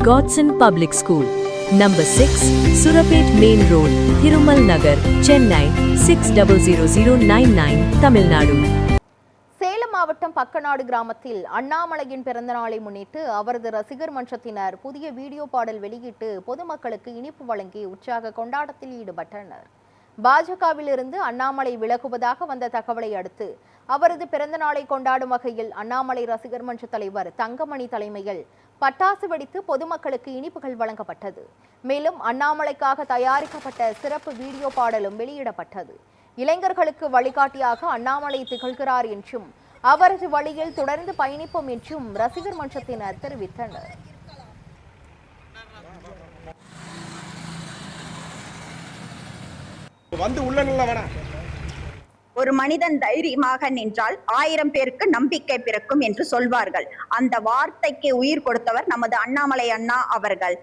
Godson Public School, Number 6, Surapet Main Road, Thirumal Nagar, Chennai 600099, Tamil Nadu. Salem மாவட்டம் பக்கநாடு கிராமத்தில் அண்ணாமலையின் பிறந்தநாளை முன்னிட்டு அவரது ரசிகர் மன்றத்தினர் புதிய வீடியோ பாடல் வெளியிட்டு பொதுமக்களுக்கு இனிப்பு வழங்கி உற்சாக கொண்டாட்டத்தில் ஈடுபட்டனர். பாஜகவிலிருந்து அண்ணாமலை விலகுவதாக வந்த தகவலை அடுத்து அவரது பிறந்தநாளை கொண்டாடும் வகையில் அண்ணாமலை ரசிகர் மன்ற தலைவர் தங்கமணி தலைமையில் பட்டாசு வெடித்து பொதுமக்களுக்கு இனிப்புகள் வழங்கப்பட்டது. மேலும் அண்ணாமலைக்காக தயாரிக்கப்பட்ட சிறப்பு வீடியோ பாடலும் வெளியிடப்பட்டது. இளைஞர்களுக்கு வழிகாட்டியாக அண்ணாமலை திகழ்கிறார் என்றும் அவரது வழியில் தொடர்ந்து பயணிப்போம் என்றும் ரசிகர் மன்றத்தினர் தெரிவித்தனர். ஒரு மனிதன் தைரியமாக நின்றால் 1000 பேருக்கு நம்பிக்கை பிறக்கும் என்று சொல்வார்கள். அந்த வார்த்தைக்கு உயிர் கொடுத்தவர் நமது அண்ணாமலை அண்ணா அவர்கள்.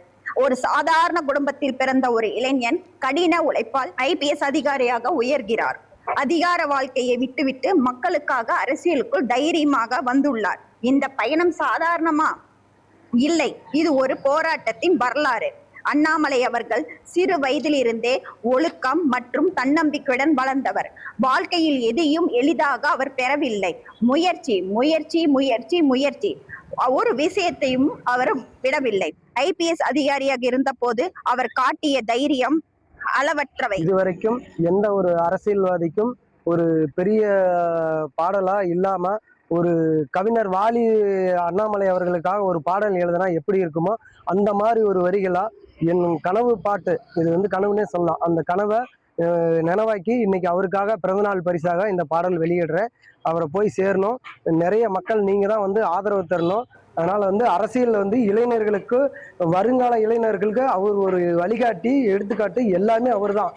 ஒரு சாதாரண குடும்பத்தில் பிறந்த ஒரு இளைஞன் கடின உழைப்பால் IPS அதிகாரியாக உயர்கிறார். அதிகார வாழ்க்கையை விட்டுவிட்டு மக்களுக்காக அரசியலுக்குள் தைரியமாக வந்துள்ளார். இந்த பயணம் சாதாரணமா இல்லை, இது ஒரு போராட்டத்தின் வரலாறு. அண்ணாமலை அவர்கள் சிறு வயதிலிருந்தே ஒழுக்கம் மற்றும் தன்னம்பிக்கையுடன் வளர்ந்தவர். வாழ்க்கையில் எதையும் எளிதாக அவர் பெறவில்லை. முயற்சி முயற்சி முயற்சி முயற்சி, ஒரு விஷயத்தையும் அவர் விடவில்லை. IPS அதிகாரியாக இருந்த போது அவர் காட்டிய தைரியம் அளவற்றவை. இதுவரைக்கும் எந்த ஒரு அரசியல்வாதிக்கும் ஒரு பெரிய பாடலா இல்லாம ஒரு கவிஞர் வாலி அண்ணாமலை அவர்களுக்காக ஒரு பாடல் எழுதுனா எப்படி இருக்குமோ அந்த மாதிரி ஒரு வரிகளா என் கனவு பாட்டு, இது வந்து கனவுன்னே சொல்லலாம், அந்த கனவை நினைவாக்கி இன்னைக்கு அவருக்காக பிறந்தநாள் பரிசாக இந்த பாடல் வெளியிடுறேன். அவரை போய் சேரணும். நிறைய மக்கள் நீங்க தான் வந்து ஆதரவு தரணும். அதனால வந்து அரசியல் வந்து இளைஞர்களுக்கு, வருங்கால இளைஞர்களுக்கு அவர் ஒரு வழிகாட்டி, எடுத்துக்காட்டு, எல்லாமே அவர் தான்.